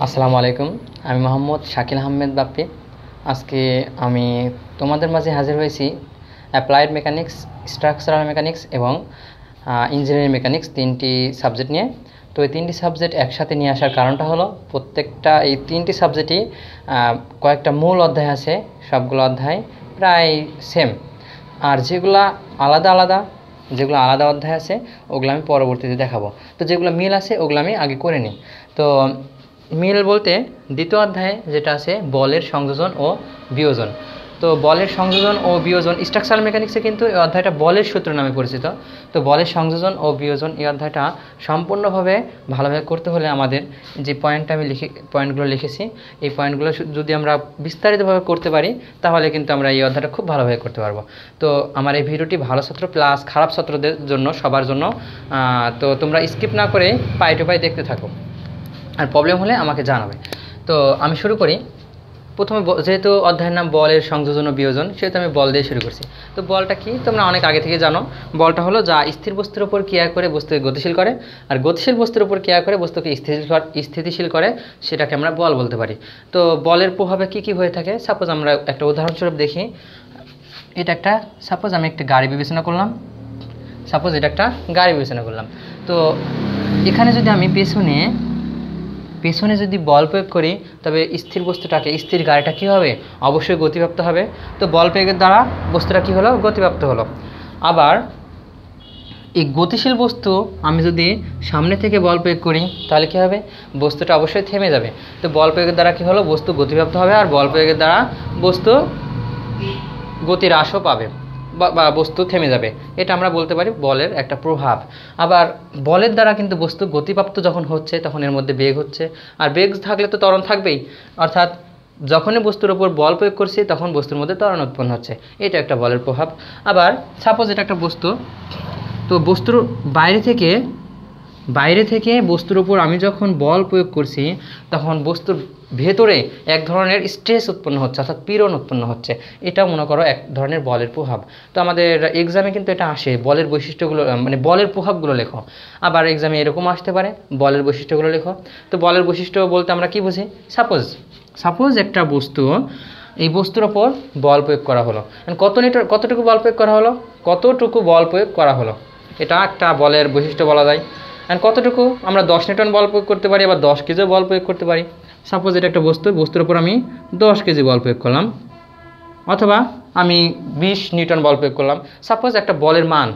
আসসালামু আলাইকুম। আমি মোহাম্মদ শাকিল আহমেদ বাপ্পি। আজকে আমি তোমাদের মাঝে হাজির হয়েছি অ্যাপ্লাইড মেকানিক্স, স্ট্রাকচারাল মেকানিক্স এবং ইঞ্জিনিয়ারিং মেকানিক্স তিনটি সাবজেক্ট নিয়ে। তো এই তিনটি সাবজেক্ট একসাথে নিয়ে আসার কারণটা হলো প্রত্যেকটা এই তিনটি সাবজেক্টই কয়েকটা মূল অধ্যায় আছে, সবগুলো অধ্যায় প্রায় সেম। আর যেগুলো আলাদা অধ্যায় আছে ওগুলো আমি পরবর্তীতে দেখাবো। তো যেগুলো মিল আছে ওগুলো আমি আগে করে নিই। তো মিল বলতে দ্বিতীয় অধ্যায়ে যেটা আছে বলের সংযোজন ও বিয়োজন। তো বলের সংযোজন ও বিয়োজন স্ট্রাকচারাল মেকানিক্সে কিন্তু এই অধ্যায়টা বলের সূত্র নামে পরিচিত। তো বলের সংযোজন ও বিয়োজন এই অধ্যায়টা সম্পূর্ণভাবে ভালোভাবে করতে হলে আমাদের যে পয়েন্টগুলো লিখেছি এই পয়েন্টগুলো যদি আমরা বিস্তারিতভাবে করতে পারি তাহলে কিন্তু আমরা এই অধ্যায়টা খুব ভালোভাবে করতে পারবো। তো আমার এই ভিডিওটি ভালো ছাত্র প্লাস খারাপ ছাত্রদের জন্য, সবার জন্য। তো তোমরা স্কিপ না করে পাই টু পাই দেখতে থাকো, আর প্রবলেম হলে আমাকে জানাবে। তো আমি শুরু করি। প্রথমে যেহেতু অধ্যায়ের নাম বলের সংযোজন ও বিয়োজন, সেহেতু আমি বল দিয়ে শুরু করছি। তো বলটা কি তোমরা অনেক আগে থেকে জানো। বলটা হলো যা স্থির বস্তুর উপর ক্রিয়া করে বস্তুকে গতিশীল করে, আর গতিশীল বস্তুর উপর ক্রিয়া করে বস্তুকে স্থিতিশীল করে, সেটাকে আমরা বল বলতে পারি। তো বলের প্রভাবে কি কি হয়ে থাকে, সাপোজ আমরা একটা উদাহরণস্বরূপ দেখি। সাপোজ আমি একটা গাড়ি বিবেচনা করলাম। তো এখানে যদি আমি পেছনে যদি বল প্রয়োগ করি, তবে স্থির গাড়িটা কী হবে, অবশ্যই গতিপ্রাপ্ত হবে। তো বল প্রয়োগের দ্বারা বস্তুটা কী হলো, গতিপ্রাপ্ত হলো। আবার এই গতিশীল বস্তু আমি যদি সামনে থেকে বল প্রয়োগ করি তাহলে কী হবে, বস্তুটা অবশ্যই থেমে যাবে। তো বল প্রয়োগের দ্বারা কী হলো, বস্তু গতিপ্রাপ্ত হবে, আর বল প্রয়োগের দ্বারা বস্তু গতি হ্রাসও পাবে বা বস্তু থেমে যাবে। এটা আমরা বলতে পারি বলের একটা প্রভাব। আবার বলের দ্বারা কিন্তু বস্তু গতিপ্রাপ্ত যখন হচ্ছে তখন এর মধ্যে বেগ হচ্ছে, আর বেগ থাকলে তো ত্বরণ থাকবেই। অর্থাৎ যখনই বস্তুর ওপর বল প্রয়োগ করছি তখন বস্তুর মধ্যে ত্বরণ উৎপন্ন হচ্ছে, এটা একটা বলের প্রভাব। আবার সাপোজ এটা একটা বস্তু, তো বস্তুর বাইরে থেকে বস্তুর উপর আমি যখন বল প্রয়োগ করছি তখন বস্তুর ভেতরে এক ধরনের স্ট্রেস উৎপন্ন হচ্ছে, অর্থাৎ পীড়ন উৎপন্ন হচ্ছে। এটাও মনে করো এক ধরনের বলের প্রভাব। তো আমাদের এক্সামে কিন্তু এটা আসে, বলের বৈশিষ্ট্যগুলো মানে বলের প্রভাবগুলো লেখো। আবার এক্সামে এরকম আসতে পারে, বলের বৈশিষ্ট্যগুলো লেখো। তো বলের বৈশিষ্ট্য বলতে আমরা কি বুঝি, সাপোজ একটা বস্তু, এই বস্তুর ওপর বল প্রয়োগ করা হলো। কতটুকু বল প্রয়োগ করা হলো, এটা একটা বলের বৈশিষ্ট্য বলা যায়। অ্যান্ড কতটুকু, আমরা 10 নিউটন বল প্রয়োগ করতে পারি, আবার 10 কেজিও বল প্রয়োগ করতে পারি। সাপোজ এটা একটা বস্তুর উপর আমি 10 কেজি বল প্রয়োগ করলাম, অথবা আমি 20 নিউটন বল প্রয়োগ করলাম। সাপোজ একটা বলের মান,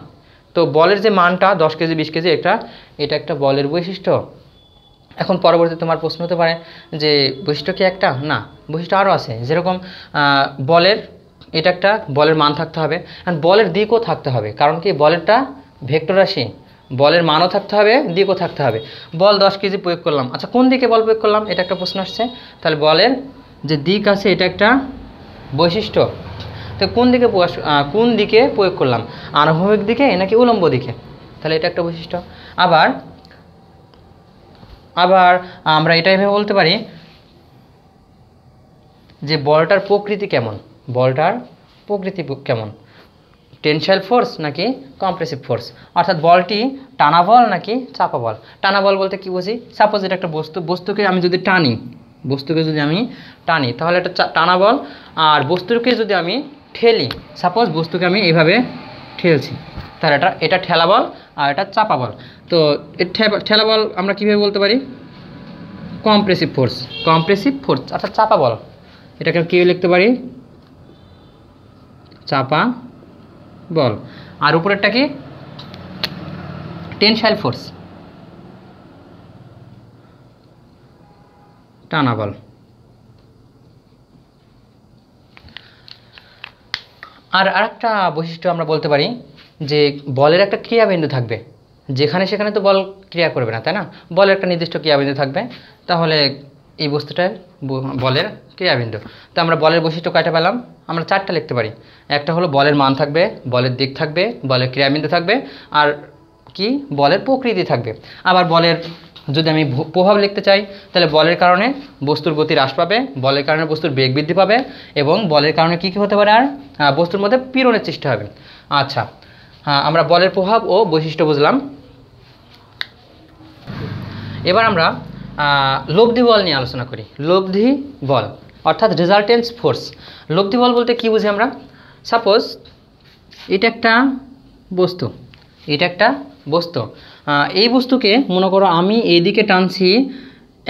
তো বলের যে মানটা 10 কেজি 20 কেজি, এটা একটা বলের বৈশিষ্ট্য। এখন পরবর্তী তোমার প্রশ্ন হতে পারে যে বৈশিষ্ট্য কি একটা, না, বৈশিষ্ট্য আরও আছে। যেরকম এটা একটা বলের মান থাকতে হবে, অ্যান্ড বলের দিকও থাকতে হবে। কারণ কি, বলেরটা ভেক্টর রাশি, বলের মানও থাকতে হবে, দিকও থাকতে হবে। বল 10 কেজি প্রয়োগ করলাম, আচ্ছা কোন দিকে বল প্রয়োগ করলাম, এটা একটা প্রশ্ন আসছে। তাহলে বলের যে দিক আছে এটা একটা বৈশিষ্ট্য। তো কোন দিকে প্রয়োগ করলাম, আনুভূমিক দিকে নাকি উলম্ব দিকে, তাহলে এটা একটা বৈশিষ্ট্য। আবার আমরা এটা এভাবে বলতে পারি যে বলটার প্রকৃতি কেমন, টেনসাইল ফোর্স নাকি কম্প্রেসিভ ফোর্স, অর্থাৎ বলটি টানা বল নাকি চাপা বল। টানা বল বলতে কি বুঝি, সাপোজ এটা একটা বস্তুকে আমি যদি টানি তাহলে এটা টানা বল। আর বস্তুকে যদি আমি ঠেলি, সাপোজ বস্তুকে আমি এইভাবে ঠেলছি, তাহলে এটা ঠেলা বল আর এটা চাপা বল। তো ঠেলা বল আমরা কীভাবে বলতে পারি, কম্প্রেসিভ ফোর্স অর্থাৎ চাপা বল। এটাকে কী লিখতে পারি, চাপা বল। আর উপরেরটা কি, টেনসাইল ফোর্স, টানা বল। আর আরেকটা বৈশিষ্ট্য আমরা বলতে পারি যে বলের একটা ক্রিয়াবিন্দু থাকবে, যেখানে সেখানে তো বল ক্রিয়া করবে না, তাই না, বলের একটা নির্দিষ্ট ক্রিয়াবিন্দু থাকবে, তাহলে এই বস্তুটার বলের ক্রিয়াবিন্দু। তো আমরা বলের বৈশিষ্ট্য কয়টা পেলাম, আমরা 4টা লিখতে পারি। একটা হলো বলের মান থাকবে, বলের দিক থাকবে, বলের ক্রিয়াবিন্দু থাকবে, আর কি বলের প্রকৃতি থাকবে। আবার বলের যদি আমি প্রভাব লিখতে চাই তাহলে বলের কারণে বস্তুর গতি হ্রাস পাবে, বলের কারণে বস্তুর বেগ বৃদ্ধি পাবে, এবং বলের কারণে কী হতে পারে, আর বস্তুর মধ্যে পীড়নের সৃষ্টি হবে। আচ্ছা, আমরা বলের প্রভাব ও বৈশিষ্ট্য বুঝলাম। এবার আমরা লব্ধি বল নিয়ে আলোচনা করি। লব্ধি বল অর্থাৎ রেজাল্টেন্স ফোর্স। লব্ধি বল বলতে কী বুঝি আমরা? সাপোজ এটা একটা বস্তু, এটা একটা বস্তু, এই বস্তুকে মনে করো আমি এইদিকে টানছি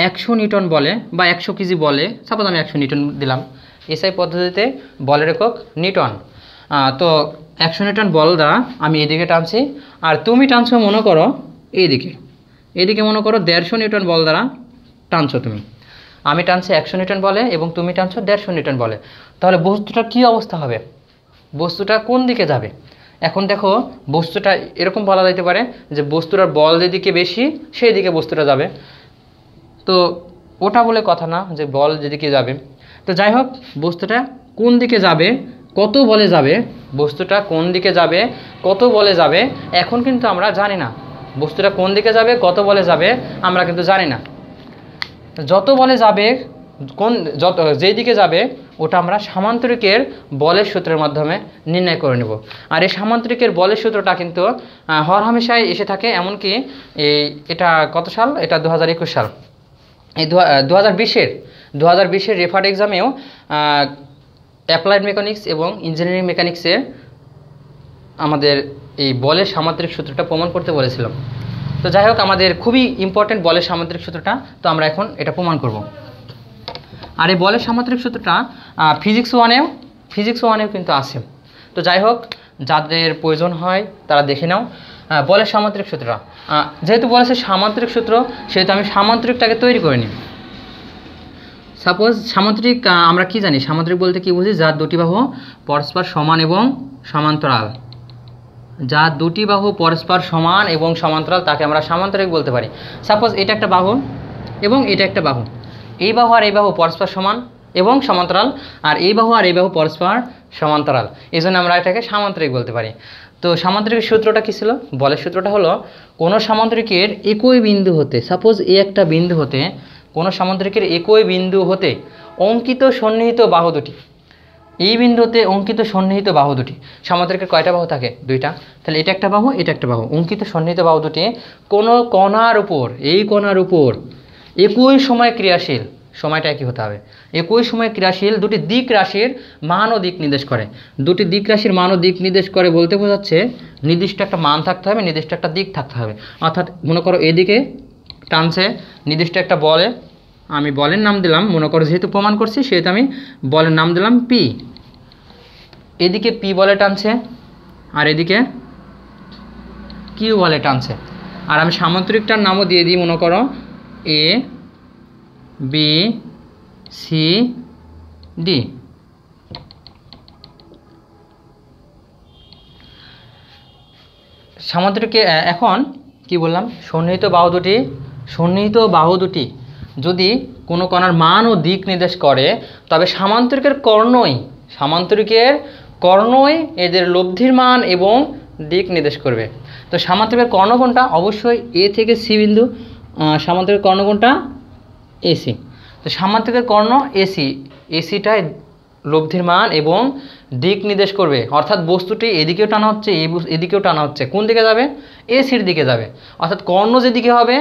100 নিউটন বলে বা 100 কেজি বলে, সাপোজ আমি 100 নিউটন দিলাম। এসআই পদ্ধতিতে বলের একক নিউটন। তো 100 নিউটন বল দ্বারা আমি এদিকে টানছি, আর তুমি টানছো মনে করো এইদিকে, এদিকে মনে করো 150 নিউটন বল দ্বারা টানছো তুমি। আমি টানছি 100 নিউটন বলে এবং তুমি টানছো 150 নিউটন বলে। তাহলে বস্তুটার কী অবস্থা হবে? বস্তুটা কোন দিকে যাবে? এখন দেখো বস্তুটা এরকম বলা যেতে পারে যে বস্তুটার বল যেদিকে বেশি সেই দিকে বস্তুটা যাবে। তো ওটা বলে কথা না যে বল যেদিকে যাবে। তো যাই হোক, বস্তুটা কোন দিকে যাবে, কত বলে যাবে, বস্তুটা কোন দিকে যাবে, কত বলে যাবে, এখন কিন্তু আমরা জানি না। বস্তুটা কোন দিকে যাবে, কত বলে যাবে আমরা কিন্তু জানি না। যত বলে যাবে, যেই দিকে যাবে ওটা আমরা সামান্তরিকের বলের সূত্রের মাধ্যমে নির্ণয় করে নেব। আর এই সামান্তরিকের বলের সূত্রটা কিন্তু হরহামেশাই এসে থাকে। এমনকি এটা কত সাল? এটা 2021 সাল। এই 2020-এর রেফার্ড এক্সামেও অ্যাপ্লাইড মেকানিক্স এবং ইঞ্জিনিয়ারিং মেকানিক্সে আমাদের এই বলের সামান্তরিক সূত্রটা প্রমাণ করতে বলেছিলাম। তো যাই হোক, আমাদের খুবই ইম্পর্টেন্ট বলের সামান্তরিক সূত্রটা, তো আমরা এখন এটা প্রমাণ করব। আর এই বলের সামান্তরিক সূত্রটা ফিজিক্স ওয়ানেও কিন্তু আছে। তো যাই হোক, যাদের প্রয়োজন হয় তারা দেখে নাও বলের সামান্তরিক সূত্রটা। যেহেতু বলেছে সামান্তরিক সূত্র, সেহেতু আমি সামান্তরিকটাকে তৈরি করে নিই। সাপোজ সামান্তরিক আমরা কি জানি? সামান্তরিক বলতে কি বুঝি? যার দুটি বাহু পরস্পর সমান এবং সমান্তরাল। যার দুটি বাহু পরস্পর সমান এবং সমান্তরাল তাকে আমরা সামান্তরিক বলতে পারি। সাপোজ এটা একটা বাহু এবং এটা একটা বাহু, এই বাহু আর এই বাহু পরস্পর সমান এবং সমান্তরাল, আর এই বাহু আর এই বাহু পরস্পর সমান্তরাল, এই জন্য আমরা এটাকে সামান্তরিক বলতে পারি। তো সামান্তরিকের সূত্রটা কী ছিল? বলের সূত্রটা হলো কোনো সামান্তরিকের একই বিন্দু হতে, সাপোজ এই একটা বিন্দু হতে, কোনো সামান্তরিকের একই বিন্দু হতে অঙ্কিত সন্নিহিত বাহু দুটি, এই বিন্দুতে অঙ্কিত সন্নিহিত বাহু দুটি, সামান্তরিকের কয়টা বাহু থাকে? দুইটা। তাহলে এটা একটা বাহু, এটা একটা বাহু, অঙ্কিত সন্নিহিত বাহু দুটি কোনো কণার উপর, এই কণার উপর একই সময় ক্রিয়াশীল, সময়টা একই হতে হবে, একই সময় ক্রিয়াশীল দুটি দিক রাশির মান ও দিক নির্দেশ করে। দুটি দিক রাশির মান ও দিক নির্দেশ করে বলতে বোঝাচ্ছে নির্দিষ্ট একটা মান থাকতে হবে, নির্দিষ্ট একটা দিক থাকতে হবে। অর্থাৎ মনে করো এদিকে টানছে নির্দিষ্ট একটা বলে, আমি বলের নাম দিলাম, মনে করো যেহেতু প্রমাণ করছি সেহেতু আমি বলের নাম দিলাম পি। এদিকে পি বলে টানছে আর এদিকে কিউ বলে টানছে। আর আমি সামান্তরিকটার নামও দিয়ে দিই, মনে করো এ বি সি ডি। সামান্তরিকে এখন কি বললাম? সন্নিহিত বাহু দুটি যদি কোনো কণার মান ও দিক নির্দেশ করে তবে সামান্তরিকের কর্ণই এদের লব্ধির মান এবং দিক নির্দেশ করবে। তো সামান্তরিকের কর্ণ কোনটা? অবশ্যই এ থেকে সি বিন্দু। সামান্তরিকের কর্ণ কোনটা? এসি। তো সামান্তরিকের কর্ণ এসিটাই লব্ধির মান এবং দিক নির্দেশ করবে। অর্থাৎ বস্তুটি এদিকেও টানা হচ্ছে, এদিকেও টানা হচ্ছে, কোন দিকে যাবে? এসির দিকে যাবে। অর্থাৎ কর্ণ যেদিকে হবে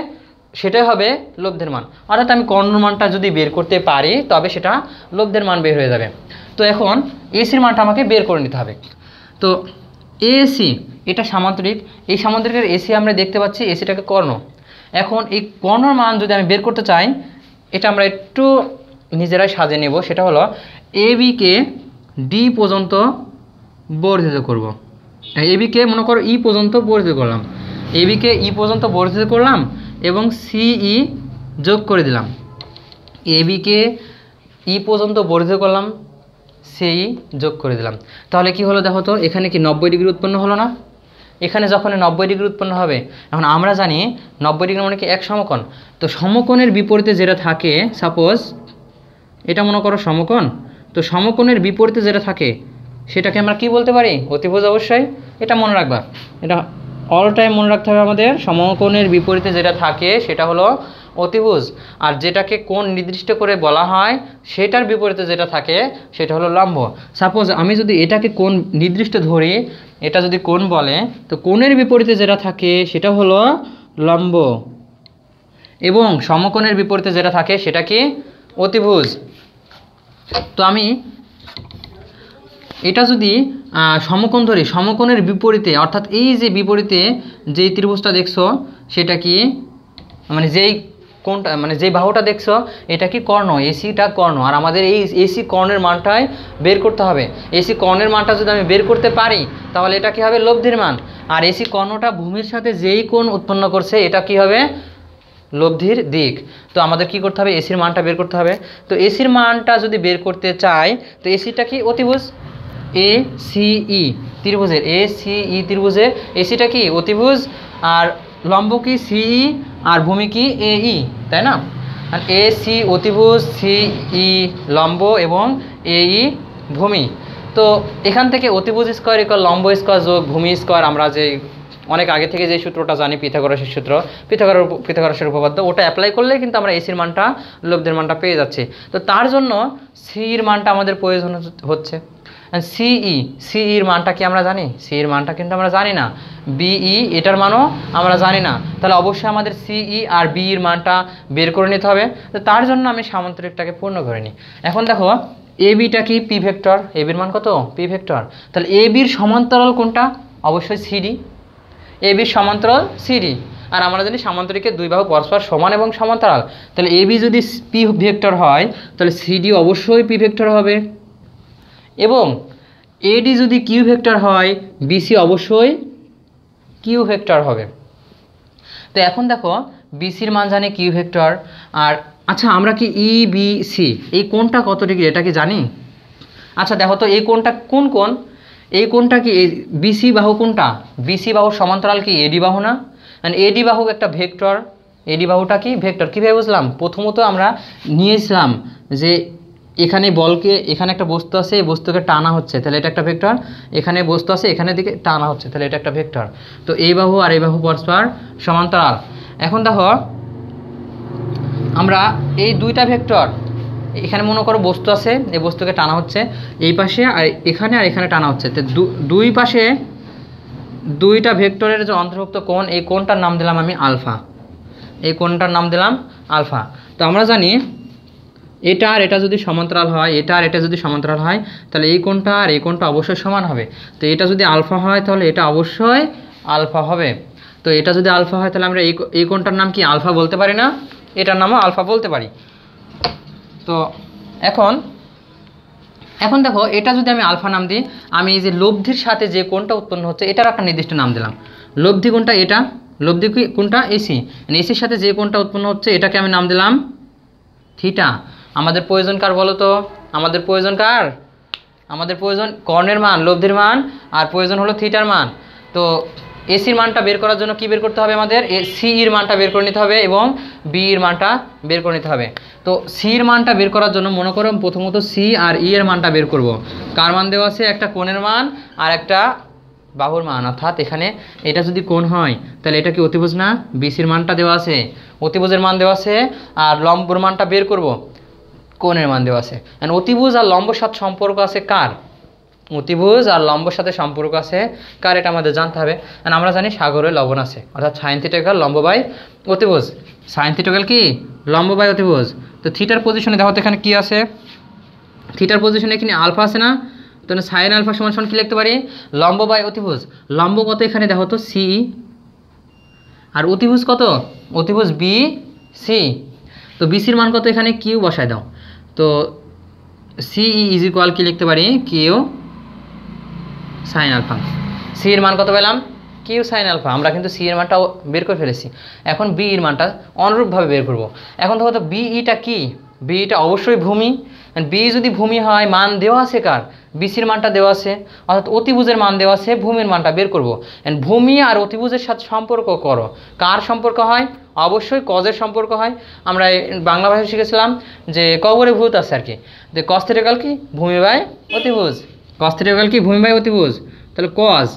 সেটাই হবে লব্ধির মান। অর্থাৎ আমি কর্ণর মানটা যদি বের করতে পারি তবে সেটা লব্ধির মান বের হয়ে যাবে। তো এখন এসির মানটা আমাকে বের করে নিতে হবে। তো এসি এটা সামান্তরিক, এই সামান্তরিকের এসি আমরা দেখতে পাচ্ছি, এসিটাকে কর্ণ। এখন এই কর্ণর মান যদি আমি বের করতে চাই, এটা আমরা একটু নিজেরাই সাজিয়ে নেব। সেটা হলো এবিকে ডি পর্যন্ত বর্ধিত করব। এবিকে মনে করো ই পর্যন্ত বর্ধিত করলাম, এবিকে ই পর্যন্ত বর্ধিত করলাম এবং সিই যোগ করে দিলাম। এবিকে ই পর্যন্ত বর্ধিত করলাম, সিই যোগ করে দিলাম। তাহলে কি হলো দেখো তো, এখানে কি 90 ডিগ্রি উৎপন্ন হলো না? এখানে যখন 90 ডিগ্রি উৎপন্ন হবে, এখন আমরা জানি 90 ডিগ্রি মানে কি এক সমকোণ। তো সমকোণের বিপরীতে যেটা থাকে, সাপোজ এটা মনে করো সমকোণ, তো সমকোণের বিপরীতে যেটা থাকে সেটাকে আমরা কি বলতে পারি? অতিভুজ। অবশ্যই এটা মনে রাখবা, এটা অল টাইম মনে রাখতে হবে আমাদের। সমকোণের বিপরীতে যেটা থাকে সেটা হলো অতিভুজ, আর যেটাকে কোণ নির্দিষ্ট করে বলা হয় সেটার বিপরীতে যেটা থাকে সেটা হলো লম্ব। সাপোজ আমি যদি এটাকে কোণ নির্দিষ্ট ধরি, এটা যদি কোণ বলে, তো কোণের বিপরীতে যেটা থাকে সেটা হলো লম্ব। এবং সমকোণের বিপরীতে যেটা থাকে সেটা কি অতিভুজ। তো আমি এটা যদি সমকোণ ধরি, সমকোণের বিপরীতে অর্থাৎ এই যে বিপরীতে যেই ত্রিভুজটা দেখছো সেটা কি মানে যেই কোনটা মানে যেই বাহুটা দেখছো এটা কি কর্ণ, এসিটা কর্ণ। আর আমাদের এই এসি কর্ণের মানটাই বের করতে হবে। এসি কর্ণের মানটা যদি আমি বের করতে পারি তাহলে এটা কি হবে লব্ধির মান। আর এসি কর্ণটা ভূমির সাথে যেই কোণ উৎপন্ন করছে এটা কি হবে লব্ধির দিক। তো আমাদের কি করতে হবে এসির মানটা বের করতে হবে। তো এসির মানটা যদি বের করতে চাই তো এসিটা কি অতিভুজ, এ সি ই ত্রিভুজের, এ সি ই ত্রিভুজের এসিটা কি অতিভুজ, আর লম্ব কি সিই, আর ভূমি কি এ ই, তাই না? আর এ সি অতিভুজ, সি ই লম্ব এবং এ ই ভূমি। তো এখান থেকে অতিভুজ স্কোয়ার ইকুয়াল লম্ব স্কোয়ার যোগ ভূমি স্কোয়ার আমরা যে অনেক আগে থেকে যে সূত্রটা জানি পিথাগোরাসের সূত্র, পিথাগোরাসের উপপাদ্য, ওটা অ্যাপ্লাই করলে কিন্তু আমরা এসির মানটা লব্ধির মানটা পেয়ে যাচ্ছি। তো তার জন্য সির মানটা আমাদের প্রয়োজন হচ্ছে। সিই, সিইর মানটা কি আমরা জানি? সিইর মানটা কিন্তু আমরা জানি না। বিই এটার মানও আমরা জানি না। তাহলে অবশ্যই আমাদের সিই আর বিইর মানটা বের করে নিতে হবে। তো তার জন্য আমি সামান্তরিকটাকে পূর্ণ করে নিই। এখন দেখো এ বিটা কি পি ভেক্টর, এ বির মান কত পি ভেক্টর। তাহলে এ বির সমান্তরাল কোনটা? অবশ্যই সিডি, এ বির সমান্তরাল সিডি। আর আমরা জানি সামান্তরিকের দুই বাহু পরস্পর সমান এবং সমান্তরাল। তাহলে এ বি যদি পি ভেক্টর হয় তাহলে সিডি অবশ্যই পি ভেক্টর হবে, এবং এডি যদি কিউ ভেক্টর হয় বিসি অবশ্যই কিউ ভেক্টর হবে। তো এখন দেখো বিসির মান জানি কিউ ভেক্টর। আর আচ্ছা আমরা কি ই বি সি এই কোণটা কত ডিগ্রি এটা কি জানি? আচ্ছা দেখো তো এই কোণটা কোন কোণ? এই কোণটা কি বিসি বাহু কোনটা? বিসি বাহুর সমান্তরাল কি এডি বাহু না? এডি বাহু একটা ভেক্টর, এডি বাহুটা কি ভেক্টর। কীভাবে বুঝলাম? প্রথমত আমরা নিয়েছিলাম যে এখানে বলকে, এখানে একটা বস্তু আছে, এই বস্তুকে টানা হচ্ছে, তাহলে এটা একটা ভেক্টর। এখানে বস্তু আছে, এখানে দিকে টানা হচ্ছে, তাহলে এটা একটা ভেক্টর। তো এই বাহু আর এই বাহু পরস্পর সমান্তরাল। এখন দেখো আমরা এই দুইটা ভেক্টর, এখানে মনে করো বস্তু আছে, এই বস্তুকে টানা হচ্ছে এই পাশে আর এখানে টানা হচ্ছে, তো দুই পাশে দুইটা ভেক্টরের যে অন্তর্ভুক্ত কোণ, এই কোণটার নাম দিলাম আমি আলফা, এই কোণটার নাম দিলাম আলফা। তো আমরা জানি এটা আর এটা যদি সমান্তরাল হয়, এটা আর এটা যদি সমান্তরাল হয় তাহলে এই কোণটা আর এই কোণটা অবশ্যই সমান হবে। তো এটা যদি আলফা হয় তাহলে এটা অবশ্যই আলফা হবে। তো এটা যদি আলফা হয় তাহলে আমরা এই কোণটার নাম কি আলফা বলতে পারি না? এটার নামও আলফা বলতে পারি। তো এখন দেখো এটা যদি আমি আলফা নাম দিই, আমি এই যে লব্ধির সাথে যে কোণটা উৎপন্ন হচ্ছে এটার একটা নির্দিষ্ট নাম দিলাম। লব্ধি কোণটা এটা, লব্ধি কোণটা এসি, এসির সাথে যে কোণটা উৎপন্ন হচ্ছে এটাকে আমি নাম দিলাম থিটা। আমাদের প্রয়োজন কার বলো তো? আমাদের প্রয়োজন কার? আমাদের প্রয়োজন কর্ণের মান, লব্ধির মান, আর প্রয়োজন হলো থিটার মান। তো এসির মানটা বের করার জন্য কি বের করতে হবে আমাদের? সিইর মানটা বের করে নিতে হবে এবং বিইর মানটা বের করে নিতে হবে। তো সির মানটা বের করার জন্য মনে করো প্রথমত সি আর ই এর মানটা বের করব। কার মান দেওয়া আছে? একটা কোণের মান আর একটা বাহুর মান। অর্থাৎ এখানে এটা যদি কোণ হয় তাহলে এটা কি অতিভুজ না? বিসির মানটা দেওয়া আছে, অতিভুজের মান দেওয়া আছে, আর লম্বর মানটা বের করব, কোণের মান দেওয়া আছে। অতিভুজ আর লম্বর সাথে সম্পর্ক আছে কার? অতিভুজ আর লম্বর সাথে সম্পর্ক আছে কার? এটা আমাদের জানতে হবে। আমরা জানি সাগরে লবণ আছে, অর্থাৎ সাইন থিটা ইকুয়াল লম্ব বাই অতিভুজ। সাইন থিটা ইকুয়াল কি লম্ব বাই অতিভুজ। তো থিটার পজিশনে দেখো তো এখানে কি আছে? থিটার পজিশনে এখানে আলফা আছে না? তো সাইন আলফা সমান সমান কি লিখতে পারি? লম্ব বাই অতিভুজ। লম্ব কত এখানে দেখো তো সি, আর অতিভুজ কত? অতিভুজ বি সি। তো বিসির মান কত? এখানে কিউ বসায় দাও। তো সিই ইজ ইকুয়াল কি লিখতে পারি? Q sine alpha. সি এর মান কত পেলাম? Q sine alpha. আমরা কিন্তু সি এর মানটাও বের করে ফেলেছি। এখন বি এর মানটা অনুরূপভাবে বের করব। এখন দেখো তো বিইটা কি? বিইটা অবশ্যই ভূমি। বি যদি ভূমি হয়, মান দেওয়া আছে কার? বিসির মানটা দেওয়া আছে, অর্থাৎ অতিভুজের মান দেওয়া আছে, ভূমির মানটা বের করব। ভূমি আর অতিভুজের সাথে সম্পর্ক করো। কার সম্পর্ক হয়? অবশ্যই কজের সম্পর্ক হয়। আমরা বাংলা ভাষায় শিখেছিলাম যে কবরে ভূত আছে আর কি, যে কজ থিটা ইকুয়াল কি ভূমি বাই অতিভুজ, কজ থিটা ইকুয়াল কি ভূমি বাই অতিভুজ। তাহলে কজ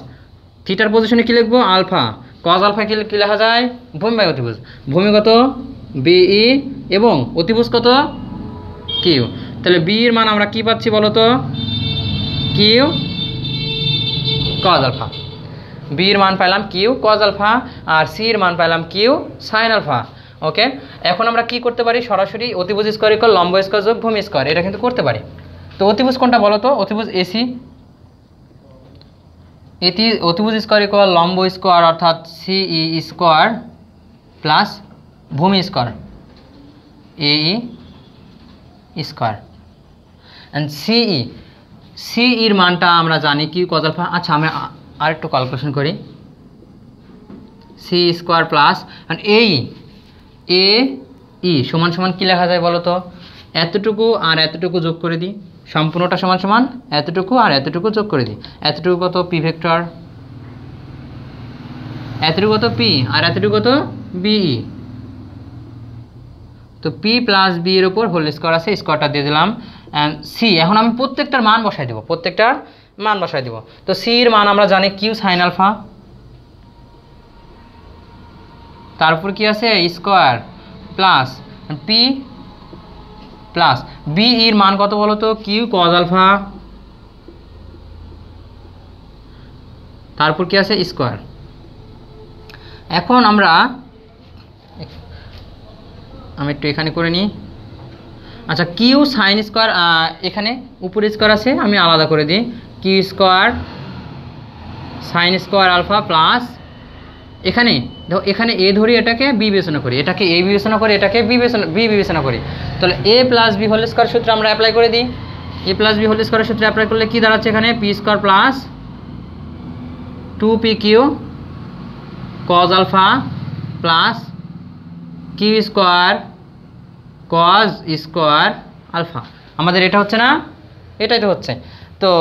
থিটার পজিশনে কী লিখবো? আলফা। কজ আলফা কী লেখা যায়? ভূমি বাই অতিভুজ। ভূমি কত? বিই এবং অতিভুজ কত? কিউ। তাহলে বি এর মান আমরা কি পাচ্ছি বলো তো? Q cos alpha. বি এর মান পাইলাম কিউ কজ আলফা, আর সি এর মান পাইলাম কিউ সাইন আলফা। ওকে, এখন আমরা কি করতে পারি, সরাসরি অতিভুজ স্কোয়ার ইকুয়াল লম্ব স্কোয়ার যোগ ভূমি স্কোয়ার, এটা কিন্তু করতে পারি। তো অতিভুজ কোনটা বলো তো? অতিভুজ এসি, অতিভুজ স্কোয়ার ইকুয়াল লম্ব স্কোয়ার অর্থাৎ সিই স্কোয়ার প্লাস ভূমি স্কোয়ার এই স্কোয়ার। অ্যান্ড সিইর মানটা আমরা জানি কি কত আলফা। আচ্ছা আমরা আরেকটু ক্যালকুলেশন করি, সি স্কোয়ার প্লাস এ ই সমান সমান কী লেখা যায় বলো তো? এতটুকু আর এতটুকু যোগ করে দিই, সম্পূর্ণটা সমান সমান এতটুকু আর এতটুকু যোগ করে দিই। এতটুকু কত? পি ভেক্টর, এতটুকু কত? পি, আর এতটুকু কত? বিই। তো পি প্লাস বি এর উপর হোল স্কোয়ার আছে, স্কোয়ারটা দিয়ে দিলাম। অ্যান্ড সি, এখন আমি প্রত্যেকটার মান বসাই দেবো, প্রত্যেকটার মান বসাই দেবো। তো সির মান আমরা জানি কিউ সাইন আলফা, তারপর কি আছে square plus P plus B এর মান কত বলো তো? কিউ কজ আলফা, তারপর কি আছে স্কোয়ার। এখন আমি একটু এখানে করে নিই। আচ্ছা কিউ সাইন স্কোয়ার, এখানে উপরে স্কোয়ার আছে, আমি আলাদা করে দিই। Q square sine square alpha plus এখানে দেখো, এখানে এ ধরি, এটাকে বি বিবেচনা করি, এটাকে এ বিবেচনা করি, এটাকে বি বিবেচনা করি। তাহলে এ প্লাস বি হোল স্কোয়ার সূত্রে আমরা অ্যাপ্লাই করে দিই। এ প্লাস বি হোল স্কোয়ারের সূত্রে অ্যাপ্লাই করলে কি দাঁড়াচ্ছে? এখানে P square plus 2p Q cos alpha plus Q square cos square alpha. আমাদের এটা হচ্ছে না? এটাই তো হচ্ছে। তো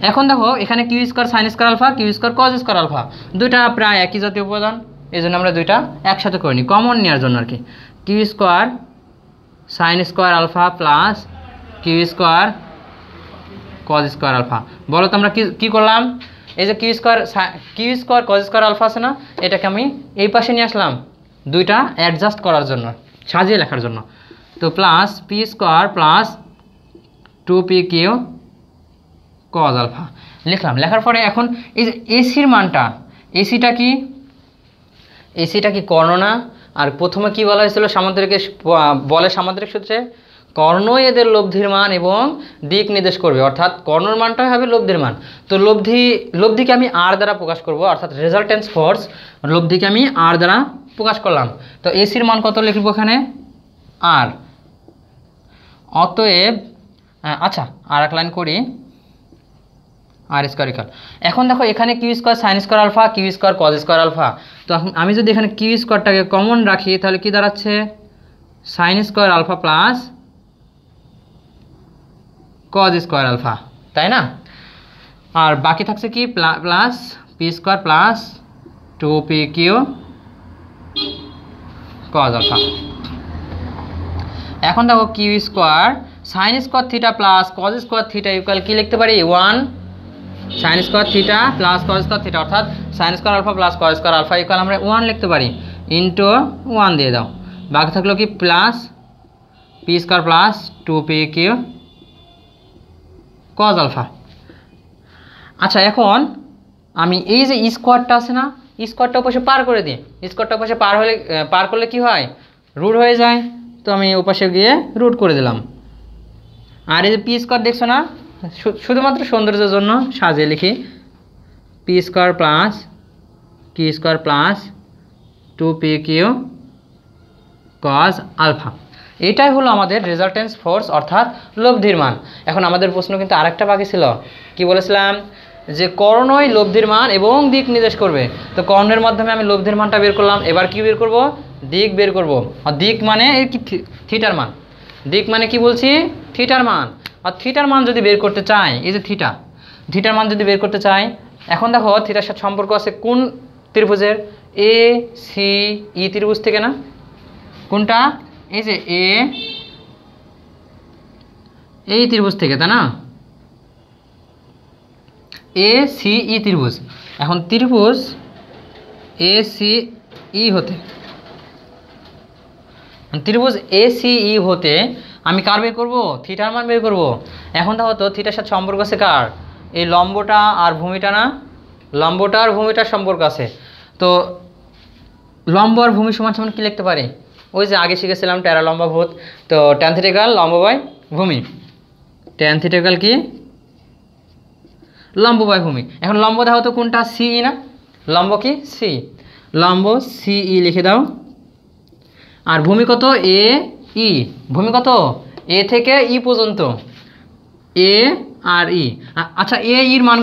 এখন দেখো এখানে Q square sine square alpha, Q square cos square alpha, দুইটা প্রায় একই জাতীয় উপাদান, এই জন্য আমরা দুইটা একসাথে করে নিই, কমন নেওয়ার জন্য আর কি। Q square sine square alpha plus Q square cos square alpha. বলো তো আমরা কি করলাম? এই যে Q square cos square alpha আছে না, এটাকে আমি এই পাশে নিয়ে আসলাম দুইটা অ্যাডজাস্ট করার জন্য, সাজিয়ে লেখার জন্য। তো plus P square plus 2p Q cos alpha লিখলাম। লেখার পরে এখন এই যে এসির মানটা, এসিটা কি কর্ণ না? আর প্রথমে কি বলা হয়েছিল সামান্তরিকের বলে, সামান্তরিক সূত্রে কর্ণই এদের লব্ধির মান এবং দিক নির্দেশ করবে, অর্থাৎ কর্ণর মানটাই হবে লব্ধির মান। তো লব্ধিকে আমি আর দ্বারা প্রকাশ করব, অর্থাৎ রেজাল্টেন্স ফোর্স লব্ধিকে আমি আর দ্বারা প্রকাশ করলাম। তো এসির মান কত লিখব এখানে? আর। অতএব আচ্ছা আর এক লাইন করি, আর স্কোয়ার ইকুয়াল, এখন দেখো এখানে Q square sine square alpha, Q square cos square alpha. তো আমি যদি এখানে কিউ স্কোয়ারটাকে কমন রাখি তাহলে কি দাঁড়াচ্ছে? Sine square alpha plus cos square alpha, তাই না? আর বাকি থাকছে কি? Plus P square plus 2p Q cos alpha. এখন দেখো Q square sine square theta plus cos square theta equal কি লিখতে পারি? 1 sine square theta plus cos square theta, অর্থাৎ sine square alpha plus cos square alpha equal আমরা 1 লিখতে পারি, into 1 দিয়ে দাও। বাকি থাকলো কি? Plus P square plus 2p Q cos alpha. আচ্ছা এখন আমি এই যে স্কোয়ারটা আছে না, স্কোয়ারটা ওপাশে পার করে দিই। স্কোয়ারটা ওপাশে পার করলে কি হয়? রুট হয়ে যায়। তো আমি ওপাশে গিয়ে রুট করে দিলাম। আর এই যে পি স্কোয়ার দেখছো না, শুধুমাত্র সৌন্দর্যের জন্য সাজিয়ে লিখি, P square plus Q square plus 2p Q cos alpha. এটাই হলো আমাদের রেজাল্টেন্স ফোর্স অর্থাৎ লব্ধির মান। এখন আমাদের প্রশ্ন কিন্তু আরেকটা বাকি ছিল, কি বলেছিলাম? যে কর্ণই লব্ধির মান এবং দিক নির্দেশ করবে। তো কর্ণের মাধ্যমে আমি লব্ধির মানটা বের করলাম, এবার কি বের করব? দিক বের করব। আর দিক মানে এই কি? থিটার মান। দিক মানে কি বলছি? থিটার মান। আর থিটার মান যদি বের করতে চাই, এই যে থিটার মান যদি বের করতে চাই, এখন দেখো থিটার সাথে সম্পর্ক আছে কোন ত্রিভুজের? এ সি ই ত্রিভুজ থেকে না? কোনটা? এই যে এই ত্রিভুজ থেকে, তাই না? এ সি ই ত্রিভুজ। এখন ত্রিভুজ এ সি ই হতে আমি কার বের করবো? থিটার মান বের করব। এখন দেখো তো থিটার সাথে সম্পর্ক আছে কার? এই লম্বটা আর ভূমিটা না? লম্বটা আর ভূমিটার সম্পর্ক আছে। তো লম্ব আর ভূমি সমান সমান কী লিখতে পারি? ওই যে আগে শিখেছিলাম ট্যারা লম্বা ভূত, তো ট্যান থিটা ইকুয়াল লম্ব বাই ভূমি। ট্যান থিটা ইকুয়াল কি? লম্ব বাই ভূমি। এখন লম্ব দাও তো কোনটা? সিই না? লম্ব কি? সি। লম্ব সিই লিখে দাও। আর ভূমি কত? এ ই। ভূমি কত? এ থেকে ই পর্যন্ত, এ আর ই। আচ্ছা, এ ইর মান,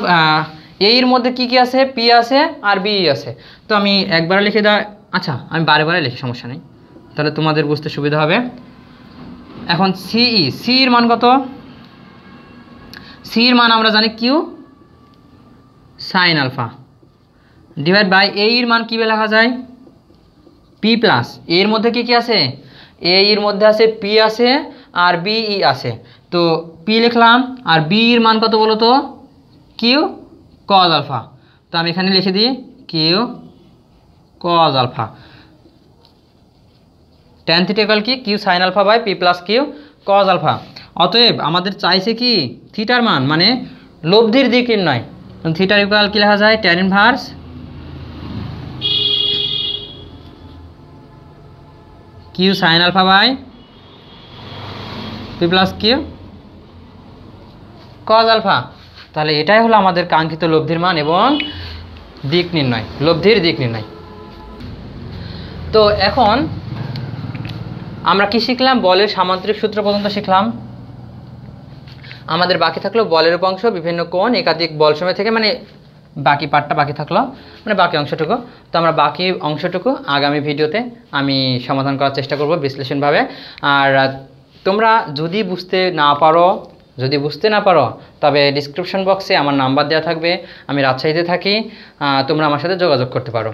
এ ইর মধ্যে কি কি আছে? পি আছে আর বি আছে। তো আমি একবারে লিখে দাও। আচ্ছা, আমি বারে বারে লিখি, সমস্যা নেই, তাহলে তোমাদের বুঝতে সুবিধা হবে। এখন সিই, সি এর মান কত? সি এর মান আমরা জানি Q sine alpha, divide by এ এর মান কী লেখা যায়? পি প্লাস, এর মধ্যে কি কি আছে? এ এর মধ্যে আছে পি আছে আর বি ই আছে। তো পি লিখলাম, আর বি এর মান কত বলো তো? Q cos alpha. তো আমি এখানে লিখে দিই Q cos alpha. Tan theta equal কি? Q sine alpha by P plus Q cos alpha. অতএব আমাদের চাইছে কি? থিটার মান, মানে লব্ধির দিক নির্ণয়। থিটার ইকুয়াল কি লেখা যায়? Tan inverse Q sine alpha by P plus Q cos alpha. তাহলে এটাই হলো আমাদের কাঙ্ক্ষিত লব্ধির মান এবং দিক নির্ণয়, লব্ধির দিক নির্ণয়। তো এখন আমরা কি শিখলাম? বলের সামান্তরিক সূত্র পর্যন্ত শিখলাম। আমাদের বাকি থাকলো বলের উপাংশ, বিভিন্ন কোণ, একাধিক বলসময় থেকে, মানে বাকি পার্টটা বাকি থাকলো, মানে বাকি অংশটুকু। তো আমরা বাকি অংশটুকু আগামী ভিডিওতে আমি সমাধান করার চেষ্টা করব বিশ্লেষণভাবে। আর তোমরা যদি বুঝতে না পারো তবে ডিসক্রিপশন বক্সে আমার নাম্বার দেওয়া থাকবে। আমি রাজশাহীতে থাকি, তোমরা আমার সাথে যোগাযোগ করতে পারো।